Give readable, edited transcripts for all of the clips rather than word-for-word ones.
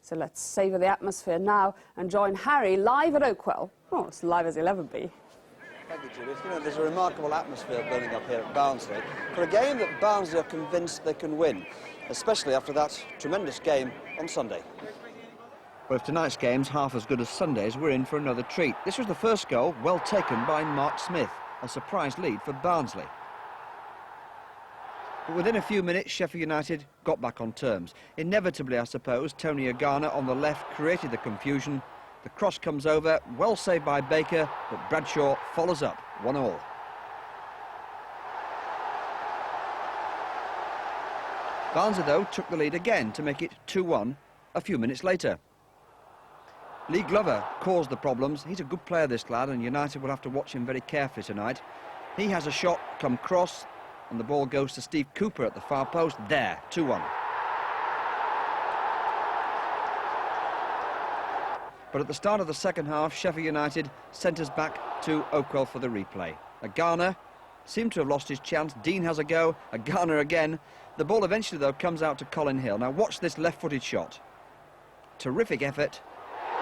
So let's savour the atmosphere now and join Harry live at Oakwell. Oh, it's live as he'll ever be. Thank you, Judith. You know, there's a remarkable atmosphere burning up here at Barnsley for a game that Barnsley are convinced they can win, especially after that tremendous game on Sunday. Well, if tonight's game's half as good as Sunday's, we're in for another treat. This was the first goal, well taken by Mark Smith, a surprise lead for Barnsley. But within a few minutes, Sheffield United got back on terms. Inevitably, I suppose, Tony Agana on the left created the confusion. The cross comes over, well saved by Baker, but Bradshaw follows up, 1-1. Barnsley, though, took the lead again to make it 2-1 a few minutes later. Lee Glover caused the problems. He's a good player, this lad, and United will have to watch him very carefully tonight. He has a shot come cross, and the ball goes to Steve Cooper at the far post. There, 2-1. But at the start of the second half, Sheffield United sent us back to Oakwell for the replay. Agana seemed to have lost his chance. Dean has a go. Agana again. The ball eventually, though, comes out to Colin Hill. Now watch this left-footed shot. Terrific effort.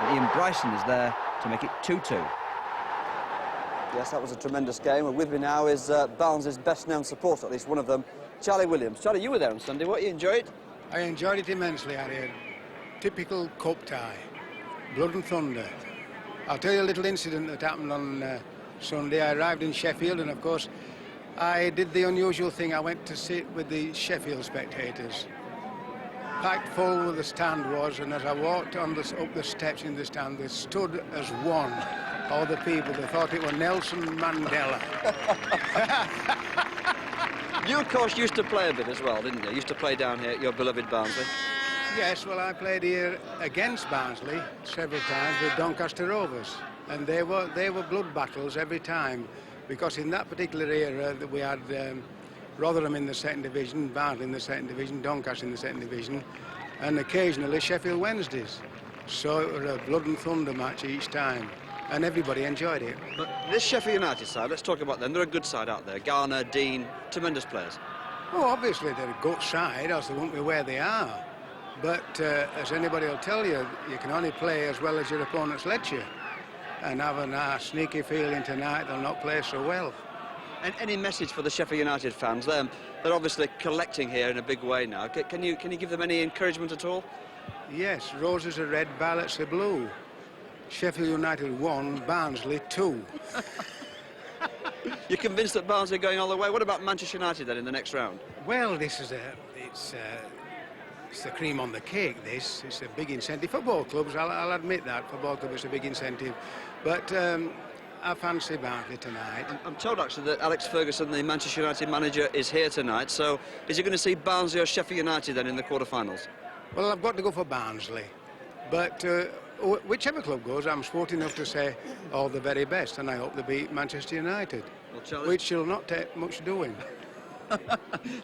And Ian Bryson is there to make it 2-2. Yes, that was a tremendous game. And with me now is Barnes' best-known supporter, at least one of them, Charlie Williams. Charlie, you were there on Sunday. What, you enjoyed it? I enjoyed it immensely, Harry. Typical cup tie. Blood and thunder. I'll tell you a little incident that happened on Sunday. I arrived in Sheffield, and of course I did the unusual thing. I went to sit with the Sheffield spectators. Packed full the stand was, and as I walked on up the steps in the stand, they stood as one. All the people, they thought it was Nelson Mandela. You, of course, used to play a bit as well, didn't you? Used to play down here at your beloved Barnsley. Yes, well, I played here against Barnsley several times with Doncaster Rovers, and they were blood battles every time, because in that particular era we had Rotherham in the second division, Barnsley in the second division, Doncaster in the second division, and occasionally Sheffield Wednesdays. So it was a blood and thunder match each time, and everybody enjoyed it. But this Sheffield United side, let's talk about them. They're a good side out there. Garner, Dean, tremendous players. Oh, obviously they're a good side, else they wouldn't be where they are. But as anybody will tell you, you can only play as well as your opponents let you. And having a sneaky feeling tonight, they'll not play so well. And any message for the Sheffield United fans? They're obviously collecting here in a big way now. Can you give them any encouragement at all? Yes, roses are red, violets are blue. Sheffield United 1, Barnsley 2. You're convinced that Barnsley are going all the way? What about Manchester United then in the next round? Well, this is it's the cream on the cake, this. It's a big incentive for both clubs, I'll admit that. For both clubs it's a big incentive. But I fancy Barnsley tonight. I'm told actually that Alex Ferguson, the Manchester United manager, is here tonight. So is he going to see Barnsley or Sheffield United then in the quarter-finals? Well, I've got to go for Barnsley. But whichever club goes, I'm sport enough to say all the very best, and I hope they beat Manchester United, well, which shall not take much doing.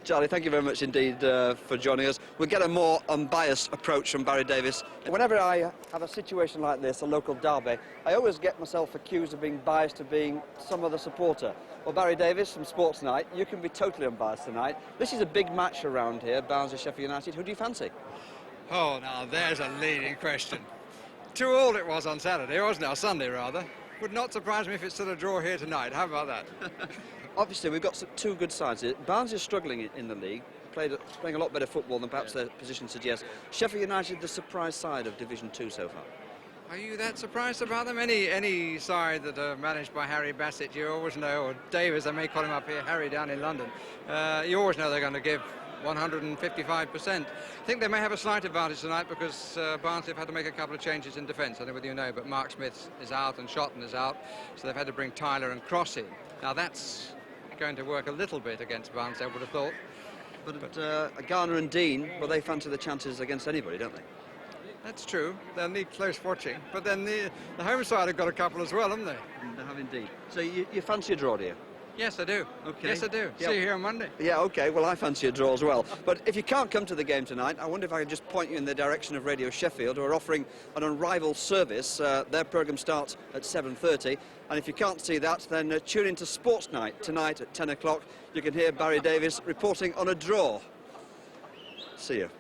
Charlie, thank you very much indeed for joining us. We'll get a more unbiased approach from Barry Davies. Whenever I have a situation like this, a local derby, I always get myself accused of being biased, of being some other supporter. Well, Barry Davies from Sports Night, you can be totally unbiased tonight. This is a big match around here, Barnsley, Sheffield United. Who do you fancy? Oh, now there's a leading question. 2-2 it was on Saturday, wasn't it? Or Sunday, rather. Would not surprise me if it's still a draw here tonight. How about that? Obviously, we've got two good sides here. Barnsley is struggling in the league, playing a lot better football than perhaps their position suggests. Sheffield United, the surprise side of Division 2 so far. Are you that surprised about them? Any side that are managed by Harry Bassett, you always know, or Davies, they may call him up here, Harry down in London, you always know they're going to give 155%. I think they may have a slight advantage tonight because Barnsley have had to make a couple of changes in defence. I don't know whether you know, but Mark Smith is out and Shotton is out, so they've had to bring Tyler and Cross in. Now that's going to work a little bit against Barnsley, I would have thought. But Garner and Dean, well, they fancy the chances against anybody, don't they? That's true. They'll need close watching. But then the home side have got a couple as well, haven't they? They have indeed. So you fancy a draw, do you? Yes, I do. Okay. Yes, I do. Yeah. See you here on Monday. Yeah, OK. Well, I fancy a draw as well. But if you can't come to the game tonight, I wonder if I could just point you in the direction of Radio Sheffield, who are offering an unrivaled service. Their programme starts at 7:30. And if you can't see that, then tune into Sports Night tonight at 10 o'clock. You can hear Barry Davies reporting on a draw. See you.